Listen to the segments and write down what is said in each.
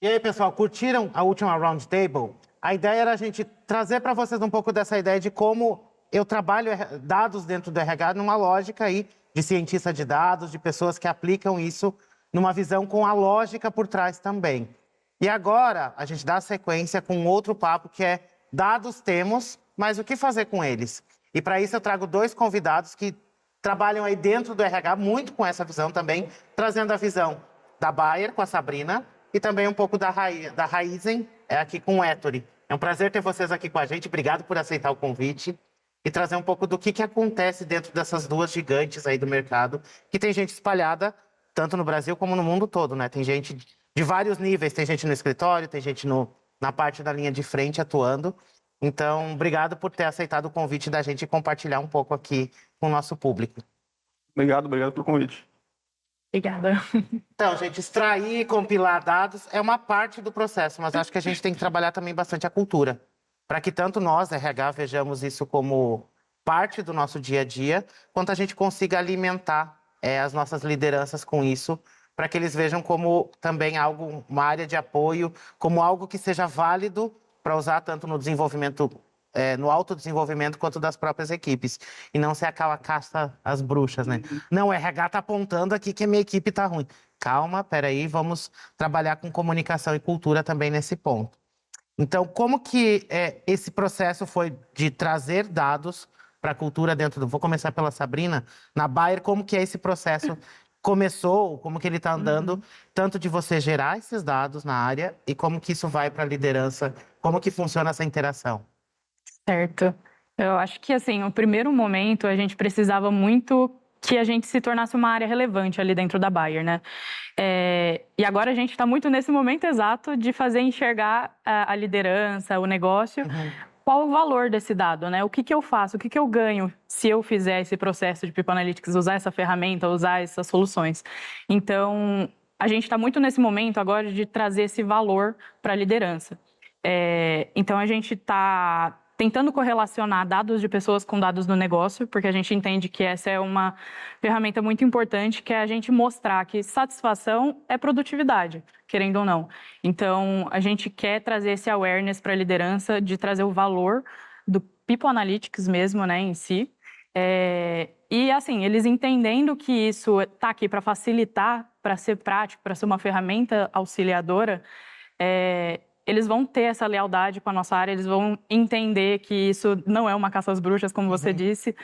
E aí, pessoal, curtiram a última Roundtable? A ideia era a gente trazer para vocês um pouco dessa ideia de como eu trabalho dados dentro do RH numa lógica aí de cientista de dados, de pessoas que aplicam isso numa visão com a lógica por trás também. E agora a gente dá sequência com outro papo que é dados temos, mas o que fazer com eles? E para isso eu trago dois convidados que trabalham aí dentro do RH muito com essa visão também, trazendo a visão da Bayer com a Sabrina e também um pouco da Raizen aqui com o Ettore. É um prazer ter vocês aqui com a gente. Obrigado por aceitar o convite e trazer um pouco do que acontece dentro dessas duas gigantes aí do mercado, que tem gente espalhada tanto no Brasil como no mundo todo, né? Tem gente de vários níveis, tem gente no escritório, tem gente na parte da linha de frente atuando. Então, obrigado por ter aceitado o convite da gente compartilhar um pouco aqui com o nosso público. Obrigado pelo convite. Obrigada. Então, gente, extrair e compilar dados é uma parte do processo, mas acho que a gente tem que trabalhar também bastante a cultura, para que tanto nós, RH, vejamos isso como parte do nosso dia a dia, quanto a gente consiga alimentar as nossas lideranças com isso, para que eles vejam como também algo, uma área de apoio, como algo que seja válido para usar tanto no desenvolvimento, no autodesenvolvimento, quanto das próprias equipes. E não ser aquela caça às bruxas, né? Não, o RH tá apontando aqui que a minha equipe tá ruim. Calma, peraí, vamos trabalhar com comunicação e cultura também nesse ponto. Então, como que esse processo foi de trazer dados para a cultura dentro do... Vou começar pela Sabrina. Na Bayer, como que é esse processo começou, como que ele está andando, tanto de você gerar esses dados na área e como que isso vai para a liderança, como que funciona essa interação? Certo. Eu acho que, assim, no primeiro momento, a gente precisava muito que a gente se tornasse uma área relevante ali dentro da Bayer, né? E agora a gente está muito nesse momento exato de fazer enxergar a liderança, o negócio, qual o valor desse dado, né? O que eu faço, o que eu ganho se eu fizer esse processo de People Analytics, usar essa ferramenta, usar essas soluções. Então, a gente está muito nesse momento agora de trazer esse valor para a liderança. Então, a gente está tentando correlacionar dados de pessoas com dados do negócio, porque a gente entende que essa é uma ferramenta muito importante, que é a gente mostrar que satisfação é produtividade, querendo ou não. Então, a gente quer trazer esse awareness para a liderança, de trazer o valor do People Analytics mesmo, né, em si. E, assim, eles entendendo que isso está aqui para facilitar, para ser prático, para ser uma ferramenta auxiliadora, eles vão ter essa lealdade com a nossa área, eles vão entender que isso não é uma caça às bruxas, como você disse.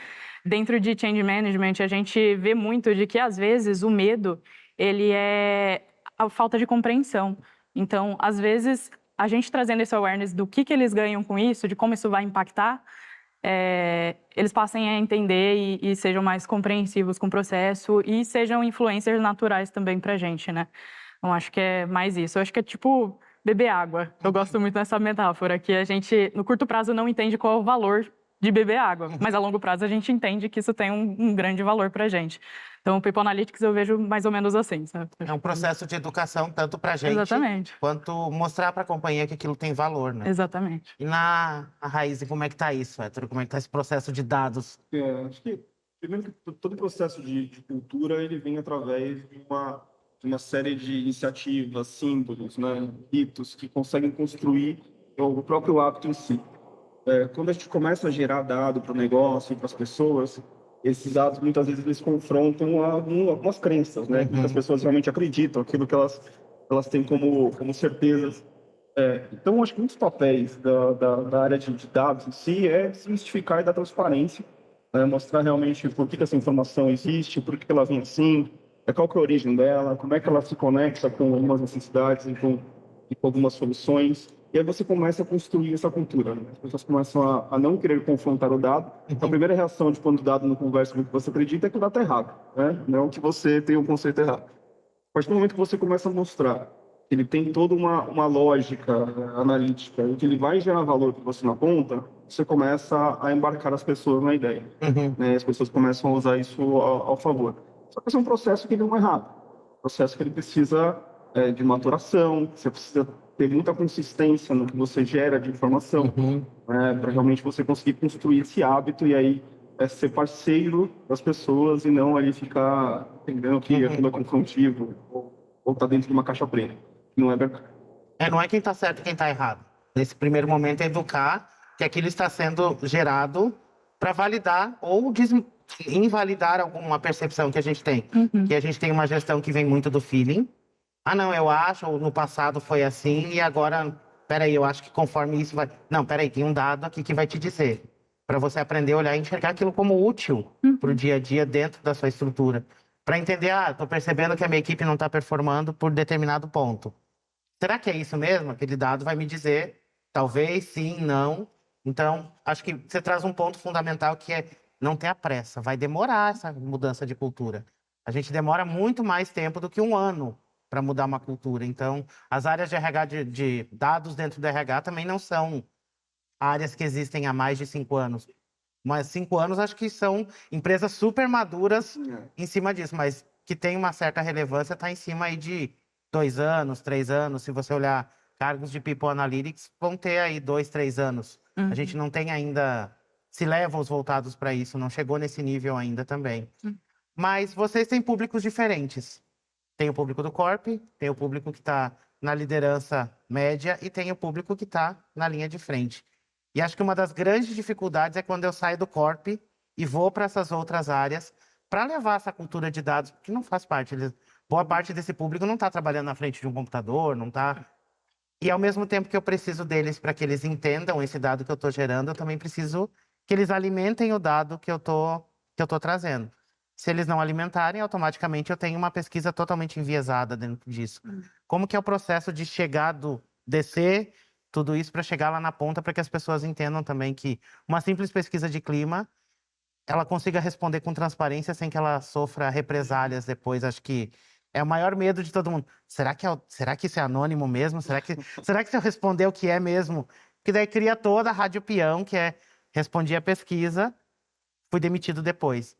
Dentro de Change Management, a gente vê muito de que, às vezes, o medo, ele é a falta de compreensão. Então, às vezes, a gente trazendo esse awareness do que eles ganham com isso, de como isso vai impactar, eles passem a entender e sejam mais compreensivos com o processo e sejam influencers naturais também pra gente, né? Então, acho que é mais isso. Eu acho que é tipo beber água. Eu gosto muito dessa metáfora, que a gente, no curto prazo, não entende qual é o valor de beber água, mas a longo prazo a gente entende que isso tem um grande valor pra gente. Então, o People Analytics eu vejo mais ou menos assim, sabe? É um processo de educação tanto pra gente, Exatamente. quanto mostrar para a companhia que aquilo tem valor, né? Exatamente. E na Raizen, como é que tá isso, Ettore? Como é que tá esse processo de dados? Acho que, primeiro, que todo o processo de cultura, ele vem através de uma série de iniciativas, símbolos, né, ritos, que conseguem construir o próprio hábito em si. Quando a gente começa a gerar dado para o negócio, para as pessoas, esses dados, muitas vezes, eles confrontam algumas crenças, né? Que as pessoas realmente acreditam, aquilo que elas têm como certezas. Então, acho que um dos papéis da área de dados em si é desmistificar e dar transparência, né? Mostrar realmente por que essa informação existe, por que ela vem assim, qual que é a origem dela, como é que ela se conecta com algumas necessidades e com algumas soluções. E aí você começa a construir essa cultura, né? As pessoas começam a não querer confrontar o dado. A primeira reação de quando o dado não conversa com o que você acredita é que o dado está errado, né? Não que você tem um conceito errado. A partir do momento que você começa a mostrar que ele tem toda uma lógica analítica e que ele vai gerar valor para você na ponta, você começa a embarcar as pessoas na ideia, né? As pessoas começam a usar isso ao favor. Só que esse é um processo que não é rápido. Um processo que ele precisa de maturação, você precisa ter muita consistência no que você gera de informação, para realmente você conseguir construir esse hábito e aí ser parceiro das pessoas e não ali ficar entendendo que aquilo é confrontivo ou tá dentro de uma caixa preta. Não é verdade. Não é quem está certo e quem está errado. Nesse primeiro momento é educar que aquilo está sendo gerado para validar ou invalidar alguma percepção que a gente tem. Que a gente tem uma gestão que vem muito do feeling. Ah, não, eu acho, ou no passado foi assim, e agora, peraí, eu acho que conforme isso vai... Não, peraí, tem um dado aqui que vai te dizer. Para você aprender a olhar e enxergar aquilo como útil para o dia a dia dentro da sua estrutura. Para entender, estou percebendo que a minha equipe não está performando por determinado ponto. Será que é isso mesmo? Aquele dado vai me dizer, talvez, sim, não. Então, acho que você traz um ponto fundamental que é não ter a pressa. Vai demorar essa mudança de cultura. A gente demora muito mais tempo do que um ano para mudar uma cultura. Então, as áreas de RH, de dados dentro do RH também não são áreas que existem há mais de 5 anos. Mas 5 anos acho que são empresas super maduras em cima disso, mas que tem uma certa relevância, está em cima aí de 2 anos, 3 anos. Se você olhar cargos de People Analytics, vão ter aí 2, 3 anos. A gente não tem ainda C-levels voltados para isso, não chegou nesse nível ainda também. Mas vocês têm públicos diferentes. Tem o público do Corp, tem o público que está na liderança média e tem o público que está na linha de frente. E acho que uma das grandes dificuldades é quando eu saio do Corp e vou para essas outras áreas para levar essa cultura de dados, que não faz parte. Boa parte desse público não está trabalhando na frente de um computador, não está... E ao mesmo tempo que eu preciso deles para que eles entendam esse dado que eu estou gerando, eu também preciso que eles alimentem o dado que eu tô trazendo. Se eles não alimentarem, automaticamente eu tenho uma pesquisa totalmente enviesada dentro disso. Como que é o processo de chegar descer tudo isso para chegar lá na ponta, para que as pessoas entendam também que uma simples pesquisa de clima, ela consiga responder com transparência sem que ela sofra represálias depois. Acho que é o maior medo de todo mundo. Será que isso é anônimo mesmo? Será que se eu responder o que é mesmo? Que daí cria toda a rádio peão, que é respondi a pesquisa, fui demitido depois.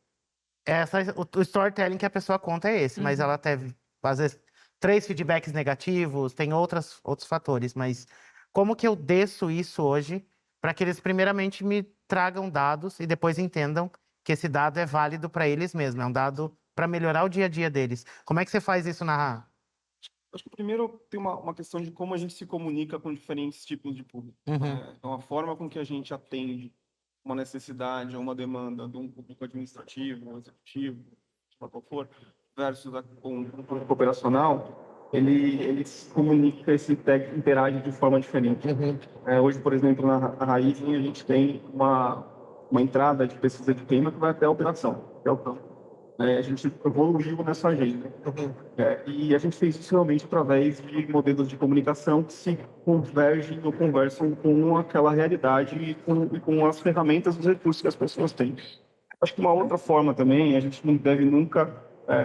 O storytelling que a pessoa conta é esse, mas ela teve, às vezes, 3 feedbacks negativos, tem outros fatores, mas como que eu desço isso hoje para que eles primeiramente me tragam dados e depois entendam que esse dado é válido para eles mesmos, é um dado para melhorar o dia a dia deles. Como é que você faz isso na... Acho que primeiro tem uma questão de como a gente se comunica com diferentes tipos de público. Então, a forma com que a gente atende uma necessidade ou uma demanda de um público administrativo, um executivo, seja qual for, versus um público operacional, ele se comunica, interage de forma diferente. Hoje, por exemplo, na Raiz, a gente tem uma entrada de pesquisa de clima que vai até a operação, que é o campo. A gente evoluiu nessa agenda. E a gente fez isso realmente através de modelos de comunicação que se convergem ou conversam com aquela realidade e com as ferramentas, os recursos que as pessoas têm. Acho que uma outra forma também, a gente não deve nunca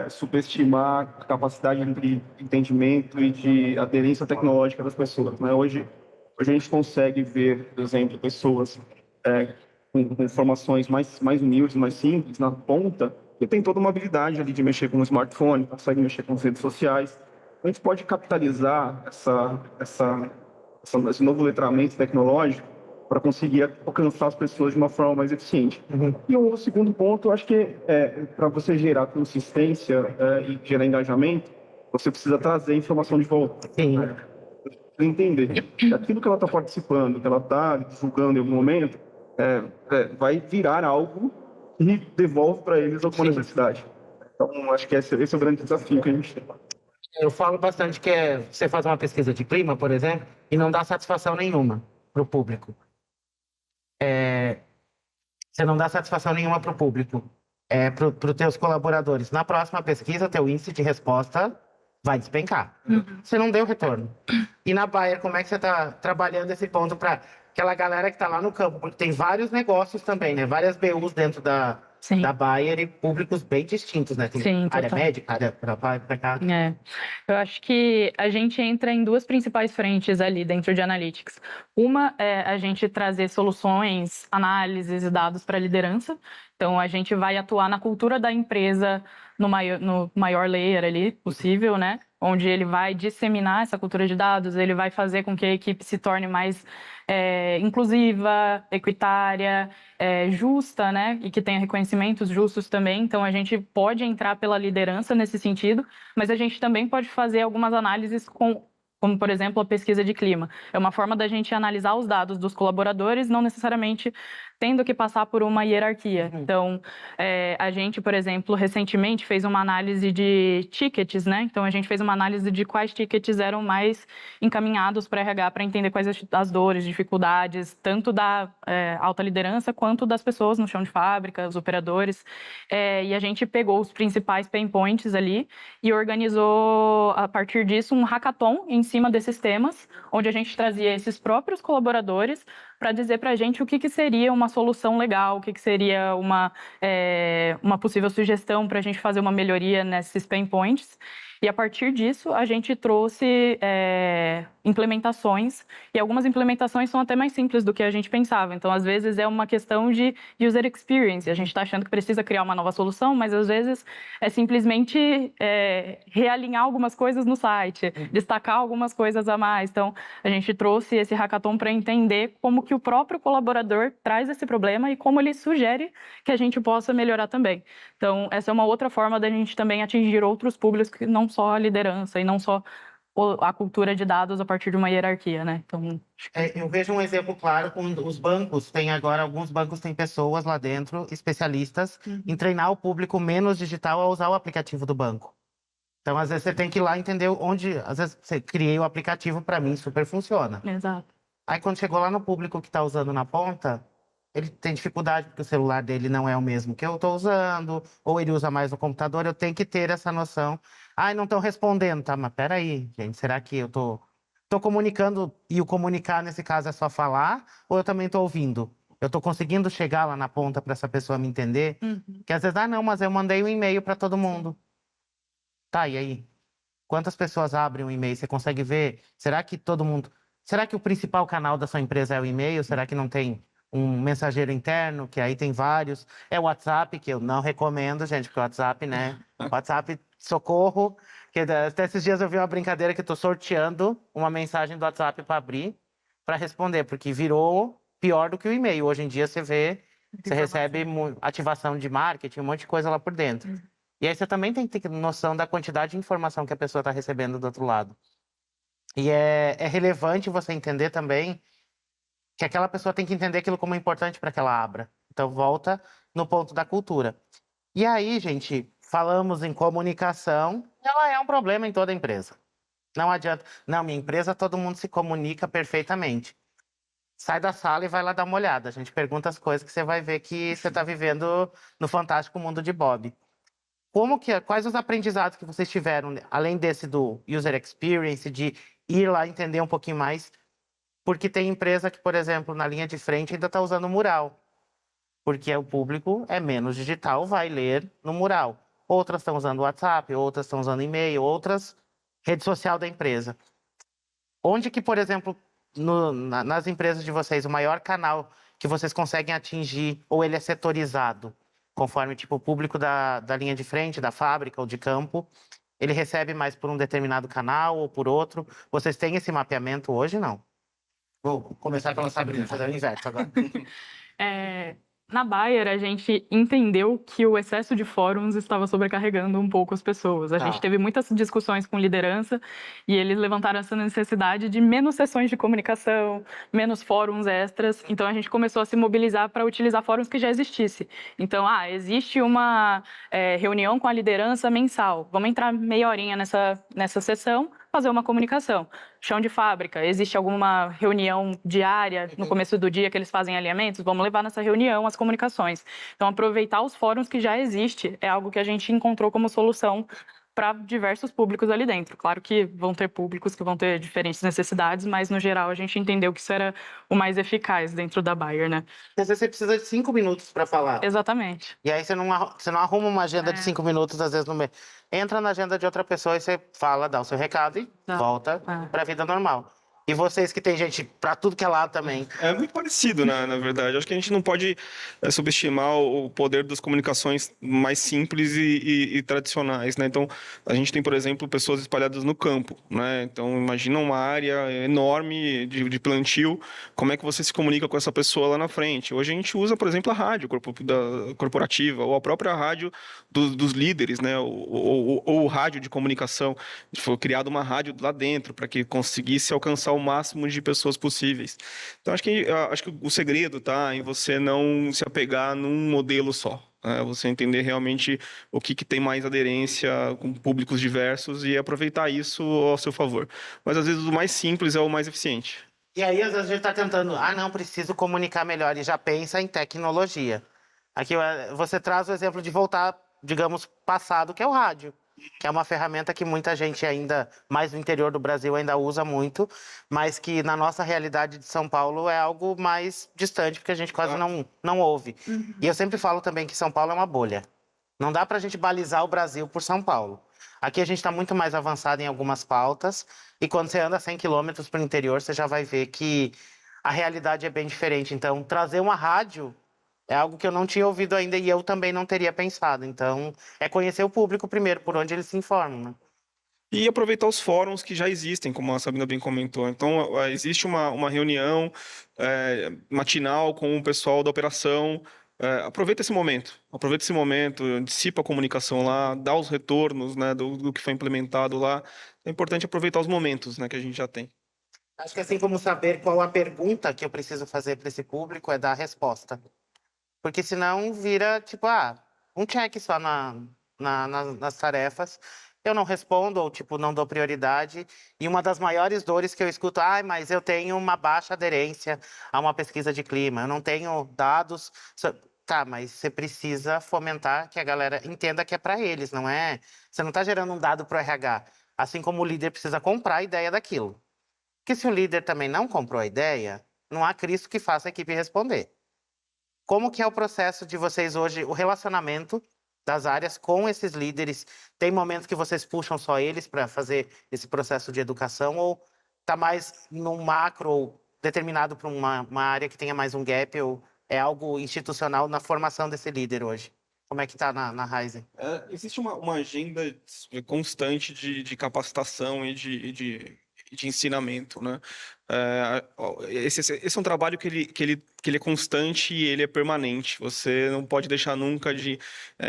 subestimar a capacidade de entendimento e de aderência tecnológica das pessoas. Hoje a gente consegue ver, por exemplo, pessoas com informações mais humildes, mais simples, na ponta, que tem toda uma habilidade ali de mexer com o smartphone, consegue mexer com as redes sociais. A gente pode capitalizar esse novo letramento tecnológico para conseguir alcançar as pessoas de uma forma mais eficiente. E o segundo ponto, acho que para você gerar consistência e gerar engajamento, você precisa trazer informação de volta. Entender que aquilo que ela está participando, que ela está divulgando em algum momento, vai virar algo e devolve para eles alguma necessidade. Então, acho que esse é o grande desafio que a gente tem. Eu falo bastante que você faz uma pesquisa de clima, por exemplo, e não dá satisfação nenhuma para o público. Você não dá satisfação nenhuma para o público, para os teus colaboradores. Na próxima pesquisa, teu índice de resposta vai despencar. Você não deu retorno. E na Bayer, como é que você está trabalhando esse ponto para aquela galera que está lá no campo? Porque tem vários negócios também, né? Várias BUs dentro da Bayer e públicos bem distintos, né? Tem área médica, área para cá. Eu acho que a gente entra em 2 principais frentes ali dentro de Analytics. Uma é a gente trazer soluções, análises e dados para a liderança. Então, a gente vai atuar na cultura da empresa no maior layer ali possível, né? Onde ele vai disseminar essa cultura de dados, ele vai fazer com que a equipe se torne mais inclusiva, equitária, justa, né? E que tenha reconhecimentos justos também. Então, a gente pode entrar pela liderança nesse sentido, mas a gente também pode fazer algumas análises com como, por exemplo, a pesquisa de clima. É uma forma da gente analisar os dados dos colaboradores, não necessariamente tendo que passar por uma hierarquia. Então, a gente, por exemplo, recentemente fez uma análise de tickets, né? Então, a gente fez uma análise de quais tickets eram mais encaminhados para RH, para entender quais as dores, dificuldades, tanto da alta liderança quanto das pessoas no chão de fábrica, os operadores. E a gente pegou os principais pain points ali e organizou, a partir disso, um hackathon em cima desses temas, onde a gente trazia esses próprios colaboradores para dizer para a gente o que seria uma solução legal, o que seria uma possível sugestão para a gente fazer uma melhoria nesses pain points. E, a partir disso, a gente trouxe implementações, e algumas implementações são até mais simples do que a gente pensava. Então, às vezes, é uma questão de user experience. A gente está achando que precisa criar uma nova solução, mas, às vezes, é simplesmente realinhar algumas coisas no site, destacar algumas coisas a mais. Então, a gente trouxe esse hackathon para entender como que o próprio colaborador traz esse problema e como ele sugere que a gente possa melhorar também. Então, essa é uma outra forma da gente também atingir outros públicos, que não só a liderança e não só a cultura de dados a partir de uma hierarquia, né? Então, Eu vejo um exemplo claro com os bancos. Tem agora, alguns bancos têm pessoas lá dentro, especialistas, em treinar o público menos digital a usar o aplicativo do banco. Então, às vezes, você tem que ir lá entender onde... Às vezes, você criei o aplicativo, para mim, super funciona. exato. Aí, quando chegou lá no público que está usando na ponta, ele tem dificuldade porque o celular dele não é o mesmo que eu estou usando, ou ele usa mais o computador. Eu tenho que ter essa noção. Ai, não estão respondendo, tá? Mas peraí, gente, será que eu tô comunicando, e o comunicar, nesse caso, é só falar, ou eu também tô ouvindo? Eu tô conseguindo chegar lá na ponta para essa pessoa me entender? Que às vezes, não, mas eu mandei um e-mail para todo mundo. Tá, e aí? Quantas pessoas abrem um e-mail? Você consegue ver? Será que todo mundo... Será que o principal canal da sua empresa é o e-mail? Será que não tem um mensageiro interno, que aí tem vários? É o WhatsApp, que eu não recomendo, gente, porque o WhatsApp, né? WhatsApp, socorro. Que até esses dias eu vi uma brincadeira que eu tô sorteando uma mensagem do WhatsApp para abrir, para responder, porque virou pior do que o e-mail. Hoje em dia você vê, você recebe ativação de marketing, um monte de coisa lá por dentro. E aí você também tem que ter noção da quantidade de informação que a pessoa está recebendo do outro lado. E é relevante você entender também que aquela pessoa tem que entender aquilo como importante para que ela abra. Então, volta no ponto da cultura. E aí, gente, falamos em comunicação, ela é um problema em toda empresa. Não adianta. Não, minha empresa, todo mundo se comunica perfeitamente. Sai da sala e vai lá dar uma olhada. A gente pergunta as coisas que você vai ver que você está vivendo no fantástico mundo de Bob. Quais os aprendizados que vocês tiveram, além desse do user experience, de ir lá entender um pouquinho mais? Porque tem empresa que, por exemplo, na linha de frente ainda está usando mural. Porque o público é menos digital, vai ler no mural. Outras estão usando WhatsApp, outras estão usando e-mail, outras rede social da empresa. Onde que, por exemplo, nas empresas de vocês, o maior canal que vocês conseguem atingir, ou ele é setorizado? Conforme tipo, o público da linha de frente, da fábrica ou de campo, ele recebe mais por um determinado canal ou por outro? Vocês têm esse mapeamento hoje, não? Vou começar pela Sabrina, fazer o inverso agora. Na Bayer, a gente entendeu que o excesso de fóruns estava sobrecarregando um pouco as pessoas. A gente teve muitas discussões com liderança e eles levantaram essa necessidade de menos sessões de comunicação, menos fóruns extras. Então, a gente começou a se mobilizar para utilizar fóruns que já existissem. Então, existe uma reunião com a liderança mensal. Vamos entrar meia horinha nessa sessão, fazer uma comunicação. Chão de fábrica, existe alguma reunião diária no começo do dia que eles fazem alinhamentos? Vamos levar nessa reunião as comunicações. Então, aproveitar os fóruns que já existem é algo que a gente encontrou como solução para diversos públicos ali dentro. Claro que vão ter públicos que vão ter diferentes necessidades, mas, no geral, a gente entendeu que isso era o mais eficaz dentro da Bayer, né? Às vezes você precisa de 5 minutos para falar. Exatamente. E aí você não arruma uma agenda de 5 minutos, às vezes, no meio. Entra na agenda de outra pessoa e você fala, dá o seu recado e volta para a vida normal. E vocês que tem gente para tudo que é lado também. É muito parecido, na verdade. Acho que a gente não pode subestimar o poder das comunicações mais simples e tradicionais, né? Então, a gente tem, por exemplo, pessoas espalhadas no campo, né? Então, imagina uma área enorme de plantio, como é que você se comunica com essa pessoa lá na frente? Hoje a gente usa, por exemplo, a rádio corporativa ou a própria rádio dos líderes, né? Ou o rádio de comunicação. Foi criada uma rádio lá dentro para que conseguisse alcançar o máximo de pessoas possíveis. Então, acho que o segredo está em você não se apegar num modelo só. Né? Você entender realmente o que tem mais aderência com públicos diversos e aproveitar isso ao seu favor. Mas, às vezes, o mais simples é o mais eficiente. E aí, às vezes, a gente está tentando, não, preciso comunicar melhor, e já pensa em tecnologia. Aqui você traz o exemplo de voltar, digamos, passado, que é o rádio, que é uma ferramenta que muita gente ainda, mais no interior do Brasil, ainda usa muito, mas que na nossa realidade de São Paulo é algo mais distante, porque a gente quase não ouve. E eu sempre falo também que São Paulo é uma bolha. Não dá para a gente balizar o Brasil por São Paulo. Aqui a gente está muito mais avançado em algumas pautas, e quando você anda 100 quilômetros para o interior, você já vai ver que a realidade é bem diferente. Então, trazer uma rádio é algo que eu não tinha ouvido ainda e eu também não teria pensado. Então, é conhecer o público primeiro, por onde eles se informam, né? E aproveitar os fóruns que já existem, como a Sabina bem comentou. Então, existe uma reunião matinal com o pessoal da operação. Aproveita esse momento, dissipa a comunicação lá, dá os retornos, né, do que foi implementado lá. É importante aproveitar os momentos, né, que a gente já tem. Acho que assim como saber qual a pergunta que eu preciso fazer para esse público é dar a resposta. Porque senão vira, tipo, um check só nas tarefas. Eu não respondo ou, tipo, não dou prioridade. E uma das maiores dores que eu escuto, mas eu tenho uma baixa aderência a uma pesquisa de clima. Eu não tenho dados. Tá, mas você precisa fomentar que a galera entenda que é para eles, não é? Você não está gerando um dado para o RH. Assim como o líder precisa comprar a ideia daquilo. Porque se o líder também não comprou a ideia, não há Cristo que faça a equipe responder. Como que é o processo de vocês hoje, o relacionamento das áreas com esses líderes? Tem momentos que vocês puxam só eles para fazer esse processo de educação ou está mais num macro ou determinado para uma área que tenha mais um gap ou é algo institucional na formação desse líder hoje? Como é que está na Raizen? Existe uma agenda constante de capacitação e de ensinamento, né? Esse é um trabalho que ele é constante e ele é permanente. Você não pode deixar nunca de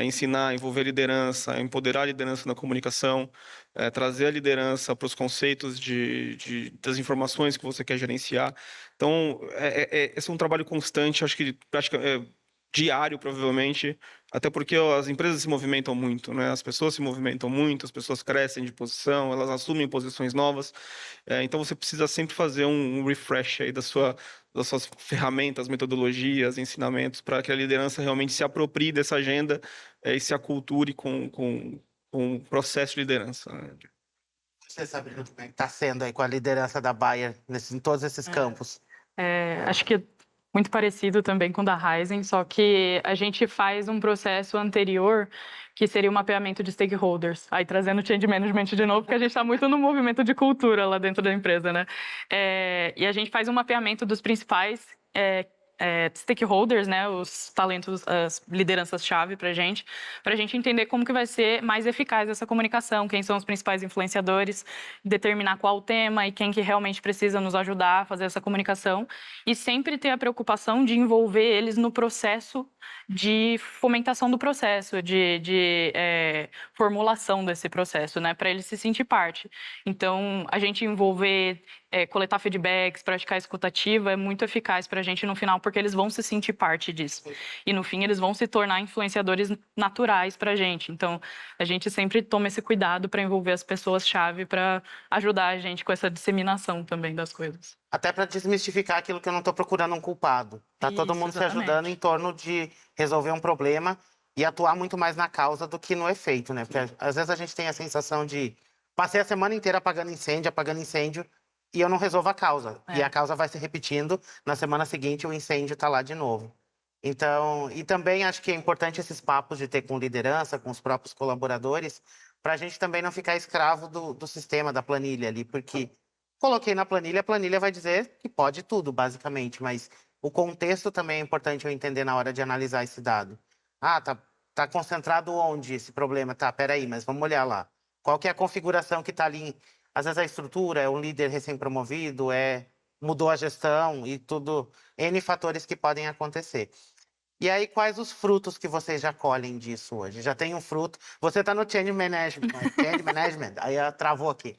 ensinar, envolver liderança, empoderar a liderança na comunicação, trazer a liderança para os conceitos das informações que você quer gerenciar. Então, esse é um trabalho constante, acho que diário, provavelmente, até porque as empresas se movimentam muito, né? As pessoas se movimentam muito, as pessoas crescem de posição, elas assumem posições novas. Então, você precisa sempre fazer um refresh aí das suas ferramentas, metodologias, ensinamentos, para que a liderança realmente se aproprie dessa agenda e se aculture com o processo de liderança, né? Você sabe como é que está sendo aí com a liderança da Bayer em todos esses campos? Acho que muito parecido também com o da Raizen, só que a gente faz um processo anterior que seria um mapeamento de stakeholders. Aí trazendo change management de novo, porque a gente está muito no movimento de cultura lá dentro da empresa, né? E a gente faz um mapeamento dos principais stakeholders, né, os talentos, as lideranças-chave para a gente entender como que vai ser mais eficaz essa comunicação, quem são os principais influenciadores, determinar qual o tema e quem que realmente precisa nos ajudar a fazer essa comunicação e sempre ter a preocupação de envolver eles no processo de fomentação do processo, de formulação desse processo, né, para eles se sentir parte. Então, a gente envolver, coletar feedbacks, praticar a escutativa é muito eficaz para a gente no final, porque eles vão se sentir parte disso. E no fim, eles vão se tornar influenciadores naturais para a gente. Então, a gente sempre toma esse cuidado para envolver as pessoas-chave para ajudar a gente com essa disseminação também das coisas. Até para desmistificar aquilo que eu não estou procurando um culpado. Tá todo mundo se ajudando em torno de resolver um problema e atuar muito mais na causa do que no efeito, né? Porque às vezes a gente tem a sensação de passei a semana inteira apagando incêndio e eu não resolvo a causa. E a causa vai se repetindo, na semana seguinte o incêndio está lá de novo. Então, e também acho que é importante esses papos de ter com liderança, com os próprios colaboradores, para a gente também não ficar escravo do sistema, da planilha ali, porque coloquei na planilha, a planilha vai dizer que pode tudo, basicamente, mas o contexto também é importante eu entender na hora de analisar esse dado. Ah, tá concentrado onde esse problema? Tá, peraí, mas vamos olhar lá. Qual que é a configuração que está ali? Às vezes a estrutura, é um líder recém-promovido, mudou a gestão e tudo, N fatores que podem acontecer. E aí, quais os frutos que vocês já colhem disso hoje? Já tem um fruto. Você está no change management, aí travou aqui.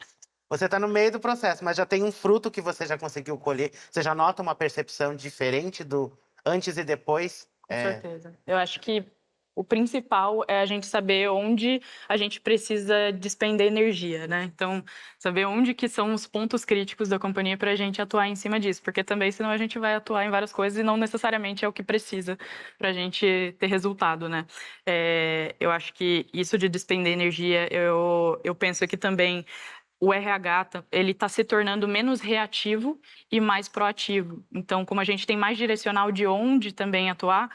Você está no meio do processo, mas já tem um fruto que você já conseguiu colher. Você já nota uma percepção diferente do antes e depois? Com certeza. Eu acho que o principal é a gente saber onde a gente precisa despender energia, né? Então, saber onde que são os pontos críticos da companhia para a gente atuar em cima disso, porque também senão a gente vai atuar em várias coisas e não necessariamente é o que precisa para a gente ter resultado, né? Eu acho que isso de despender energia, eu penso que também o RH ele está se tornando menos reativo e mais proativo. Então, como a gente tem mais direcional de onde também atuar,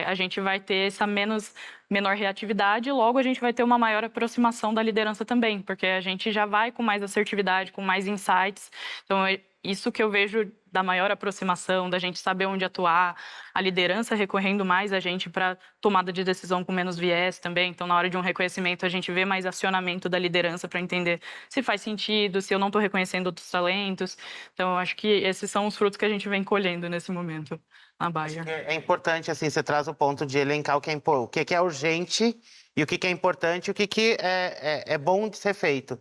a gente vai ter essa menor reatividade e logo a gente vai ter uma maior aproximação da liderança também, porque a gente já vai com mais assertividade, com mais insights. Então, é isso que eu vejo da maior aproximação, da gente saber onde atuar, a liderança recorrendo mais a gente para tomada de decisão com menos viés também. Então, na hora de um reconhecimento, a gente vê mais acionamento da liderança para entender se faz sentido, se eu não estou reconhecendo outros talentos. Então, eu acho que esses são os frutos que a gente vem colhendo nesse momento na Bayer. É importante, assim, você traz o ponto de elencar o que é urgente e o que é importante, o que é bom de ser feito.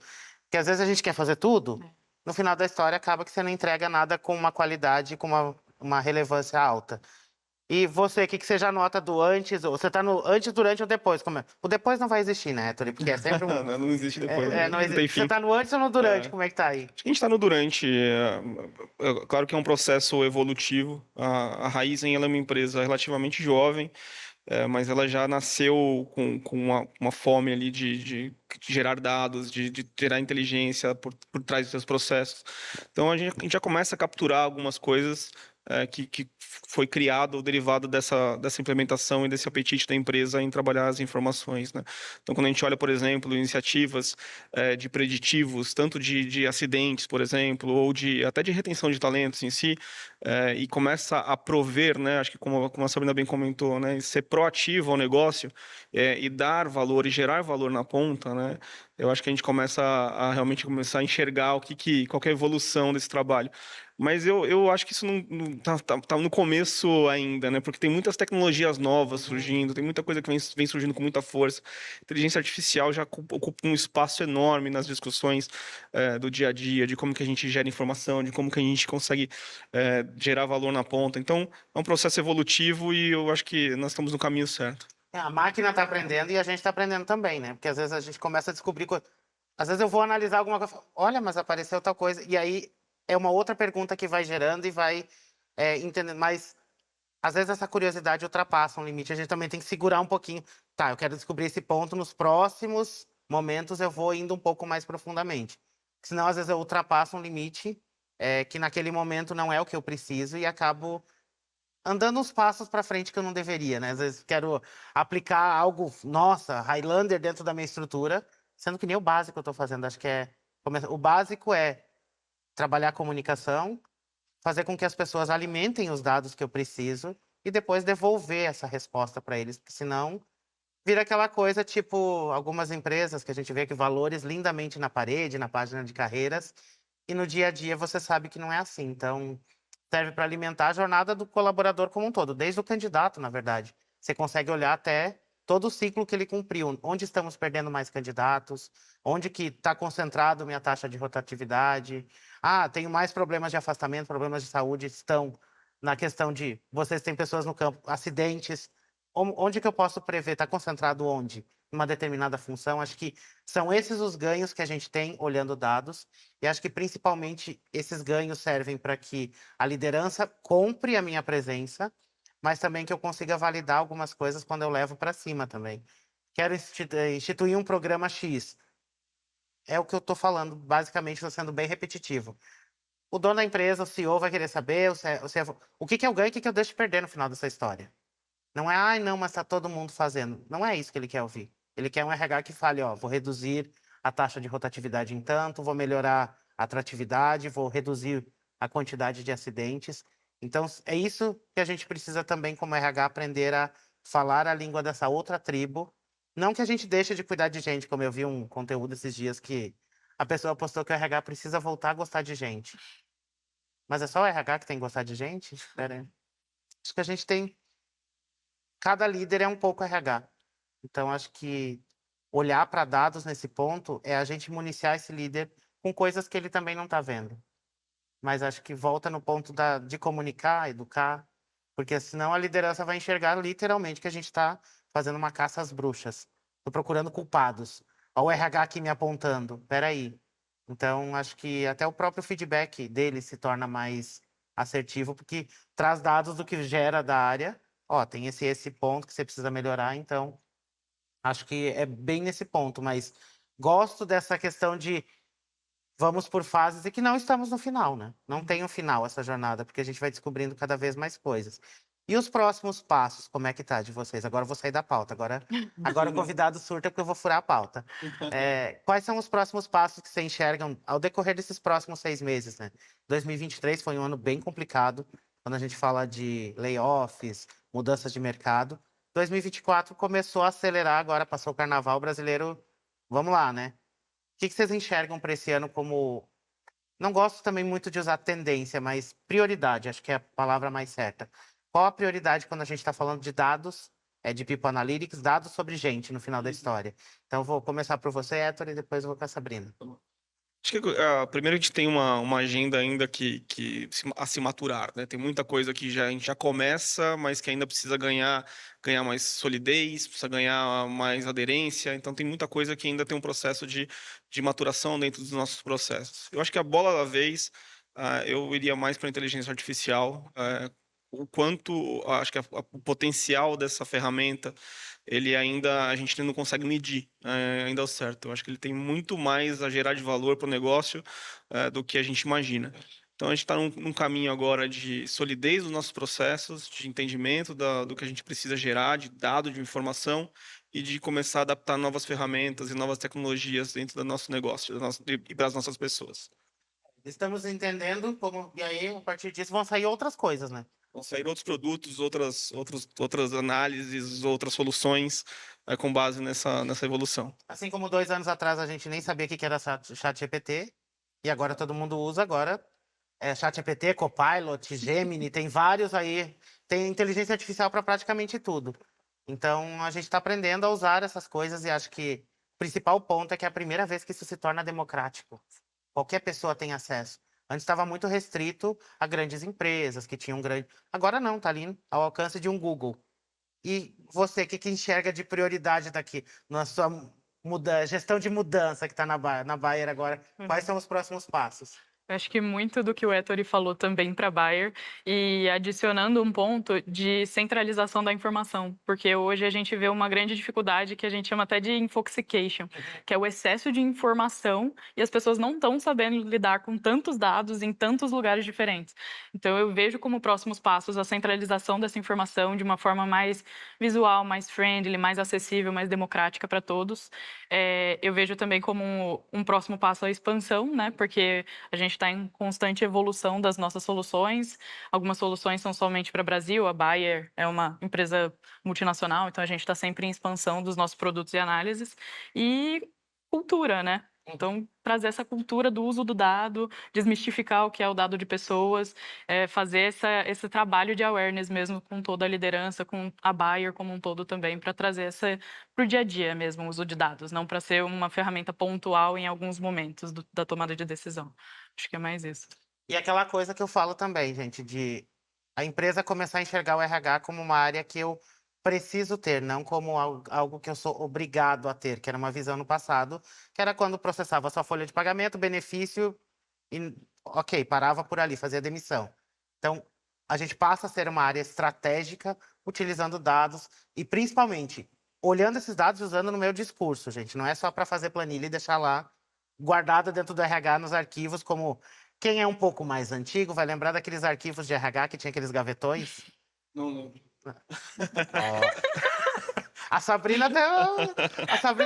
Porque às vezes a gente quer fazer tudo, no final da história acaba que você não entrega nada com uma qualidade, com uma relevância alta. E você, o que você já nota do antes? Você está no antes, durante ou depois? O depois não vai existir, né, Ettore? Porque é sempre um... Não existe depois. não existe. Tem Você fim. está no antes ou no durante? Como é que tá aí? Acho que a gente está no durante. Claro que é um processo evolutivo. A Raizen ela é uma empresa relativamente jovem, mas ela já nasceu com uma fome ali de gerar dados, de gerar inteligência por trás dos seus processos. Então a gente já começa a capturar algumas coisas que foi criado ou derivado dessa implementação e desse apetite da empresa em trabalhar as informações, né? Então, quando a gente olha, por exemplo, iniciativas de preditivos, tanto de acidentes, por exemplo, ou até de retenção de talentos em si, e começa a prover, né? Acho que como a Sabrina bem comentou, né? Ser proativo ao negócio e dar valor e gerar valor na ponta, né? Eu acho que a gente começa a realmente começar a enxergar qual que é a evolução desse trabalho. Mas eu acho que isso não tá no começo ainda, né? Porque tem muitas tecnologias novas surgindo, tem muita coisa que vem surgindo com muita força. Inteligência artificial já ocupa um espaço enorme nas discussões do dia a dia, de como que a gente gera informação, de como que a gente consegue gerar valor na ponta. Então, é um processo evolutivo e eu acho que nós estamos no caminho certo. A máquina está aprendendo e a gente está aprendendo também, né? Porque às vezes a gente começa a descobrir coisas. Às vezes eu vou analisar alguma coisa, olha, mas apareceu tal coisa. E aí é uma outra pergunta que vai gerando e vai entendendo. Mas às vezes essa curiosidade ultrapassa um limite. A gente também tem que segurar um pouquinho. Tá, eu quero descobrir esse ponto. Nos próximos momentos eu vou indo um pouco mais profundamente. Senão, às vezes, eu ultrapasso um limite que naquele momento não é o que eu preciso e acabo andando uns passos para frente que eu não deveria, né? Às vezes quero aplicar algo, nossa, Highlander dentro da minha estrutura, sendo que nem o básico eu estou fazendo. Acho que o básico é trabalhar a comunicação, fazer com que as pessoas alimentem os dados que eu preciso e depois devolver essa resposta para eles, porque senão vira aquela coisa tipo algumas empresas que a gente vê que valores lindamente na parede, na página de carreiras, e no dia a dia você sabe que não é assim. Então, serve para alimentar a jornada do colaborador como um todo, desde o candidato, na verdade. Você consegue olhar até todo o ciclo que ele cumpriu, onde estamos perdendo mais candidatos, onde que está concentrado minha taxa de rotatividade. Ah, tenho mais problemas de afastamento, problemas de saúde estão na questão de vocês têm pessoas no campo, acidentes. Onde que eu posso prever? Está concentrado onde? Uma determinada função. Acho que são esses os ganhos que a gente tem olhando dados. E acho que principalmente esses ganhos servem para que a liderança compre a minha presença, mas também que eu consiga validar algumas coisas quando eu levo para cima também. Quero instituir um programa X. É o que eu estou falando, basicamente, estou sendo bem repetitivo. O dono da empresa, o CEO, vai querer saber o que é o ganho e o que eu deixo de perder no final dessa história. Não é, ai, não, mas está todo mundo fazendo. Não é isso que ele quer ouvir. Ele quer um RH que fale, ó, vou reduzir a taxa de rotatividade em tanto, vou melhorar atratividade, vou reduzir a quantidade de acidentes. Então, é isso que a gente precisa também, como RH, aprender a falar a língua dessa outra tribo. Não que a gente deixe de cuidar de gente, como eu vi um conteúdo esses dias que a pessoa postou que o RH precisa voltar a gostar de gente. Mas é só o RH que tem que gostar de gente? Pera aí. Acho que a gente tem... Cada líder é um pouco RH. Então, acho que olhar para dados nesse ponto é a gente municiar esse líder com coisas que ele também não está vendo. Mas acho que volta no ponto de comunicar, educar, porque senão a liderança vai enxergar literalmente que a gente está fazendo uma caça às bruxas. Estou procurando culpados. Olha o RH aqui me apontando. Peraí. Então, acho que até o próprio feedback dele se torna mais assertivo, porque traz dados do que gera da área. Ó, tem esse ponto que você precisa melhorar, então acho que é bem nesse ponto, mas gosto dessa questão de vamos por fases e que não estamos no final, né? Não tem um final essa jornada, porque a gente vai descobrindo cada vez mais coisas. E os próximos passos, como é que tá de vocês? Agora eu vou sair da pauta, agora o convidado surta porque eu vou furar a pauta. Quais são os próximos passos que vocês enxergam ao decorrer desses próximos 6 meses, né? 2023 foi um ano bem complicado, quando a gente fala de layoffs, mudanças de mercado. 2024 começou a acelerar, agora passou o carnaval brasileiro, vamos lá, né? O que vocês enxergam para esse ano como... Não gosto também muito de usar tendência, mas prioridade, acho que é a palavra mais certa. Qual a prioridade quando a gente está falando de dados, de People Analytics, dados sobre gente no final da história? Então, vou começar por você, Héctor, e depois eu vou com a Sabrina. Acho que primeiro a gente tem uma agenda ainda a se maturar, né? Tem muita coisa que a gente já começa, mas que ainda precisa ganhar mais solidez, precisa ganhar mais aderência. Então tem muita coisa que ainda tem um processo de maturação dentro dos nossos processos. Eu acho que a bola da vez, eu iria mais para a inteligência artificial. O quanto, acho que o potencial dessa ferramenta, a gente não consegue medir ainda ao certo. Eu acho que ele tem muito mais a gerar de valor para o negócio do que a gente imagina. Então, a gente está num caminho agora de solidez dos nossos processos, de entendimento do que a gente precisa gerar, de dado, de informação, e de começar a adaptar novas ferramentas e novas tecnologias dentro do nosso negócio e para as nossas pessoas. Estamos entendendo como... E aí, a partir disso, vão sair outras coisas, né? Vão sair outros produtos, outras análises, outras soluções com base nessa evolução. Assim como 2 anos atrás a gente nem sabia o que era ChatGPT, e agora todo mundo usa, agora ChatGPT, Copilot, Gemini, tem vários aí, tem inteligência artificial para praticamente tudo. Então, a gente está aprendendo a usar essas coisas e acho que o principal ponto é que é a primeira vez que isso se torna democrático. Qualquer pessoa tem acesso. Antes estava muito restrito a grandes empresas que tinham grande... Agora não, está ali ao alcance de um Google. E você, o que enxerga de prioridade daqui? Na sua gestão de mudança que está na Bayer agora, quais são os próximos passos? Eu acho que muito do que o Ettore falou também para a Bayer, e adicionando um ponto de centralização da informação, porque hoje a gente vê uma grande dificuldade que a gente chama até de infoxication, que é o excesso de informação e as pessoas não estão sabendo lidar com tantos dados em tantos lugares diferentes. Então eu vejo como próximos passos a centralização dessa informação de uma forma mais visual, mais friendly, mais acessível, mais democrática para todos. Eu vejo também como um próximo passo a expansão, né? Porque a gente está em constante evolução das nossas soluções. Algumas soluções são somente para o Brasil, a Bayer é uma empresa multinacional, então a gente está sempre em expansão dos nossos produtos e análises. E cultura, né? Então, trazer essa cultura do uso do dado, desmistificar o que é o dado de pessoas, fazer esse trabalho de awareness mesmo com toda a liderança, com a Bayer como um todo também, para trazer para o dia a dia mesmo o uso de dados, não para ser uma ferramenta pontual em alguns momentos da tomada de decisão. Acho que é mais isso. E aquela coisa que eu falo também, gente, de a empresa começar a enxergar o RH como uma área que eu preciso ter, não como algo que eu sou obrigado a ter, que era uma visão no passado, que era quando processava sua folha de pagamento, benefício, e ok, parava por ali, fazia demissão. Então, a gente passa a ser uma área estratégica, utilizando dados e, principalmente, olhando esses dados e usando no meu discurso, gente. Não é só para fazer planilha e deixar lá guardada dentro do RH nos arquivos, como quem é um pouco mais antigo vai lembrar daqueles arquivos de RH que tinha aqueles gavetões. Não lembro. A Sabrina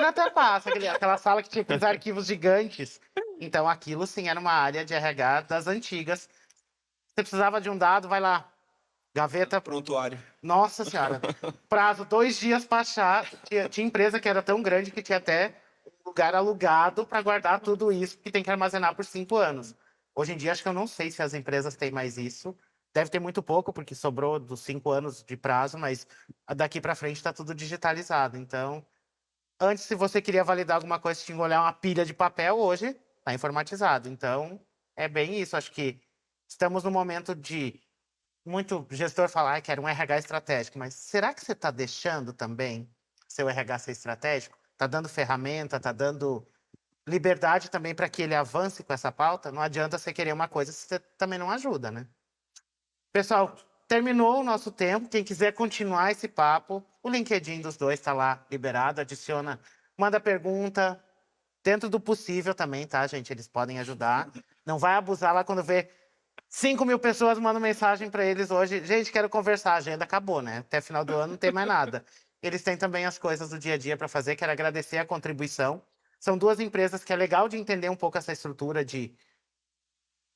até passa, aquela sala que tinha aqueles arquivos gigantes. Então, aquilo sim era uma área de RH das antigas. Você precisava de um dado, vai lá. Gaveta. Prontuário. Nossa Senhora. Prazo 2 dias para achar. Tinha empresa que era tão grande que tinha até um lugar alugado para guardar tudo isso, que tem que armazenar por 5 anos. Hoje em dia, acho que eu não sei se as empresas têm mais isso. Deve ter muito pouco, porque sobrou dos 5 anos de prazo, mas daqui para frente está tudo digitalizado. Então, antes, se você queria validar alguma coisa, você tinha que olhar uma pilha de papel, hoje está informatizado. Então, é bem isso. Acho que estamos no momento de muito gestor falar que era um RH estratégico, mas será que você está deixando também seu RH ser estratégico? Está dando ferramenta, está dando liberdade também para que ele avance com essa pauta? Não adianta você querer uma coisa se você também não ajuda, né? Pessoal, terminou o nosso tempo. Quem quiser continuar esse papo, o LinkedIn dos dois está lá liberado. Adiciona, manda pergunta. Dentro do possível também, tá, gente? Eles podem ajudar. Não vai abusar lá quando vê 5.000 pessoas mandam mensagem para eles hoje. Gente, quero conversar. A agenda acabou, né? Até final do ano não tem mais nada. Eles têm também as coisas do dia a dia para fazer. Quero agradecer a contribuição. São duas empresas que é legal de entender um pouco essa estrutura de...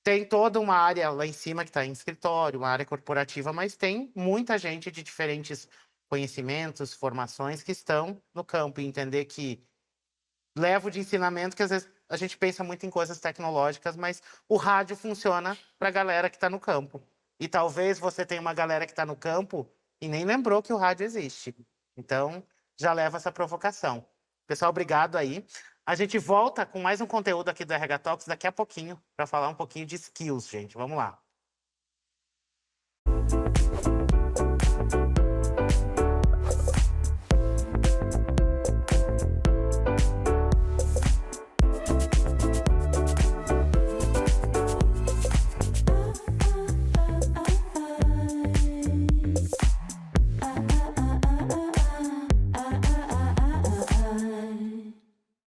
Tem toda uma área lá em cima que está em escritório, uma área corporativa, mas tem muita gente de diferentes conhecimentos, formações que estão no campo. E entender que levo de ensinamento que às vezes a gente pensa muito em coisas tecnológicas, mas o rádio funciona para a galera que está no campo. E talvez você tenha uma galera que está no campo e nem lembrou que o rádio existe. Então, já leva essa provocação. Pessoal, obrigado aí. A gente volta com mais um conteúdo aqui do RH Talks daqui a pouquinho, para falar um pouquinho de skills, gente. Vamos lá.